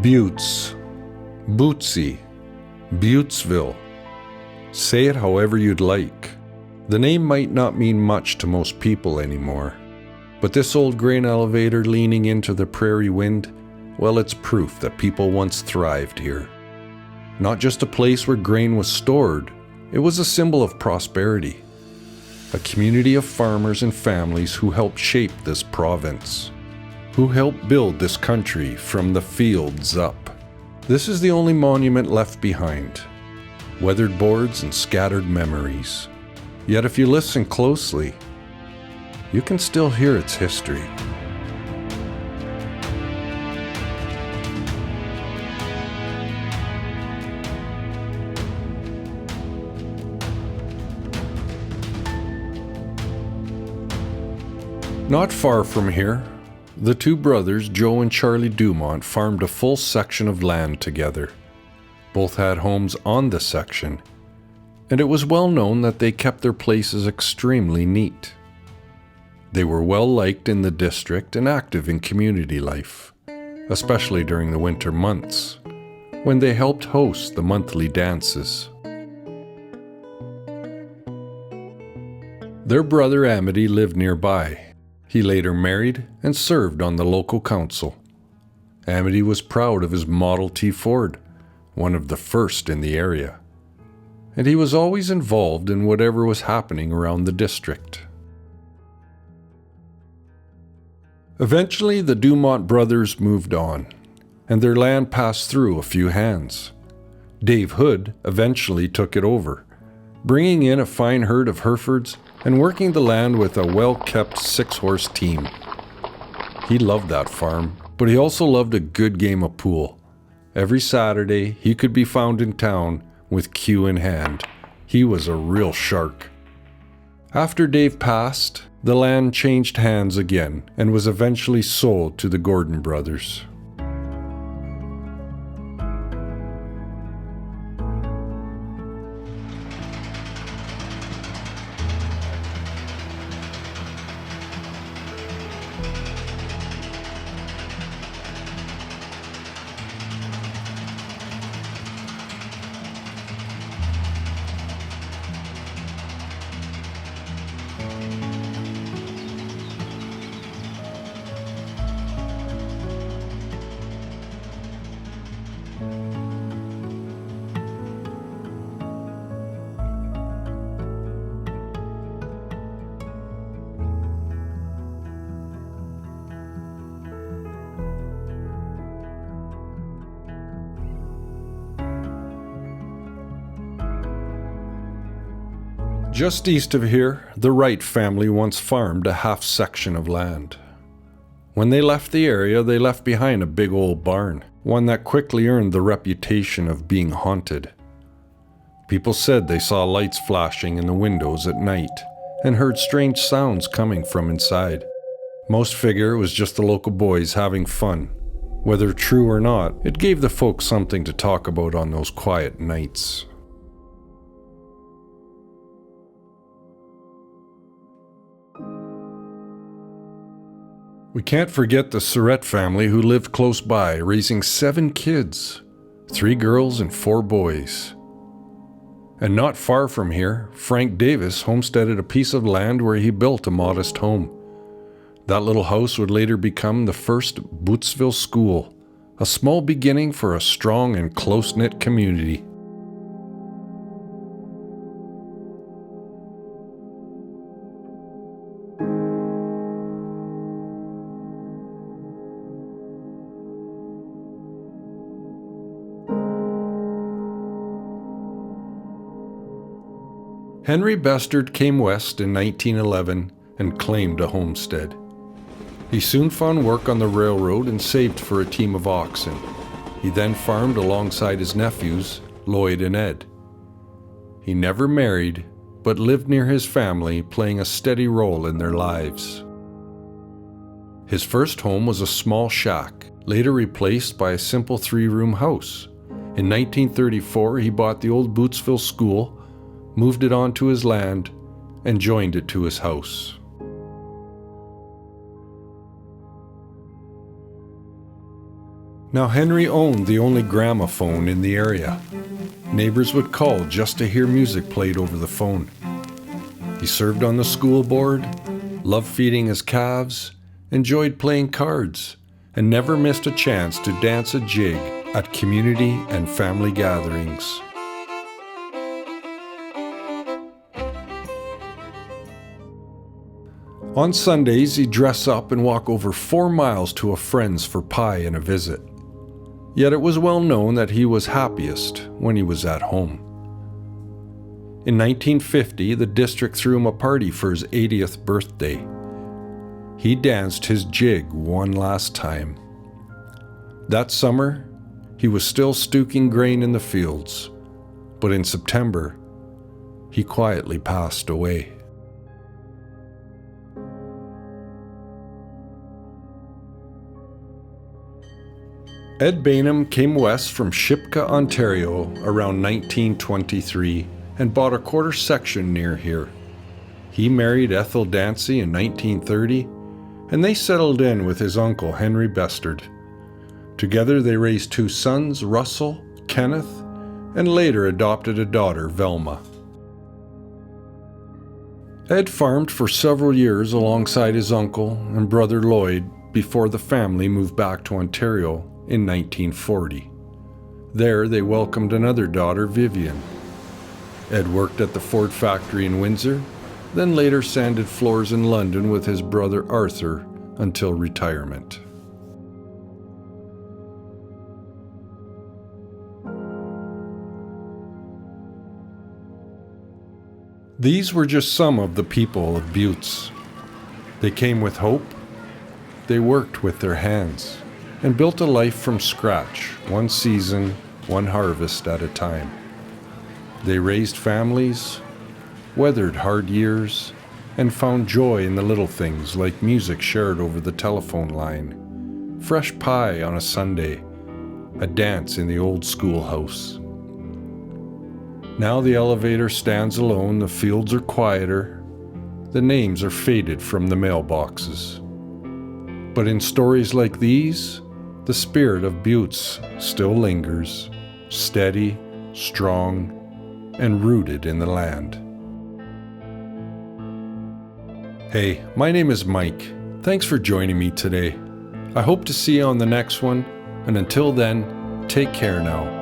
Butze, Butze, Butzeville. Say it however you'd like. The name might not mean much to most people anymore, but this old grain elevator leaning into the prairie wind, well, it's proof that people once thrived here. Not just a place where grain was stored, it was a symbol of prosperity. A community of farmers and families who helped shape this province, who helped build this country from the fields up. This is the only monument left behind. Weathered boards and scattered memories. Yet if you listen closely, you can still hear its history. Not far from here, the two brothers, Joe and Charlie Dumont, farmed a full section of land together. Both had homes on the section, and it was well known that they kept their places extremely neat. They were well liked in the district and active in community life, especially during the winter months, when they helped host the monthly dances. Their brother Amity lived nearby. He later married and served on the local council. Amity was proud of his Model T Ford, one of the first in the area, and he was always involved in whatever was happening around the district. Eventually, the Dumont brothers moved on, and their land passed through a few hands. Dave Hood eventually took it over, bringing in a fine herd of Herefords and working the land with a well-kept 6-horse team. He loved that farm, but he also loved a good game of pool. Every Saturday, he could be found in town with cue in hand. He was a real shark. After Dave passed, the land changed hands again and was eventually sold to the Gordon brothers. Just east of here, the Wright family once farmed a half section of land. When they left the area, they left behind a big old barn, one that quickly earned the reputation of being haunted. People said they saw lights flashing in the windows at night and heard strange sounds coming from inside. Most figure it was just the local boys having fun. Whether true or not, it gave the folks something to talk about on those quiet nights. We can't forget the Surratt family who lived close by, raising 7 kids, 3 girls and 4 boys. And not far from here, Frank Davis homesteaded a piece of land where he built a modest home. That little house would later become the first Butzeville school, a small beginning for a strong and close-knit community. Henry Bestard came west in 1911 and claimed a homestead. He soon found work on the railroad and saved for a team of oxen. He then farmed alongside his nephews, Lloyd and Ed. He never married, but lived near his family, playing a steady role in their lives. His first home was a small shack, later replaced by a simple 3-room house. In 1934, he bought the old Butzeville school, moved it onto his land, and joined it to his house. Now Henry owned the only gramophone in the area. Neighbors would call just to hear music played over the phone. He served on the school board, loved feeding his calves, enjoyed playing cards, and never missed a chance to dance a jig at community and family gatherings. On Sundays, he'd dress up and walk over 4 miles to a friend's for pie and a visit. Yet it was well known that he was happiest when he was at home. In 1950, the district threw him a party for his 80th birthday. He danced his jig one last time. That summer, he was still stooking grain in the fields, but in September, he quietly passed away. Ed Bainham came west from Shipka, Ontario around 1923 and bought a quarter section near here. He married Ethel Dancy in 1930, and they settled in with his uncle Henry Bestard. Together they raised 2 sons, Russell, Kenneth, and later adopted a daughter, Velma. Ed farmed for several years alongside his uncle and brother Lloyd before the family moved back to Ontario in 1940. There they welcomed another daughter, Vivian. Ed worked at the Ford factory in Windsor, then later sanded floors in London with his brother Arthur until retirement. These were just some of the people of Butze. They came with hope, they worked with their hands, and built a life from scratch, one season, one harvest at a time. They raised families, weathered hard years, and found joy in the little things like music shared over the telephone line, fresh pie on a Sunday, a dance in the old schoolhouse. Now the elevator stands alone, the fields are quieter, the names are faded from the mailboxes. But in stories like these, the spirit of Butze still lingers, steady, strong, and rooted in the land. Hey, my name is Mike. Thanks for joining me today. I hope to see you on the next one, and until then, take care now.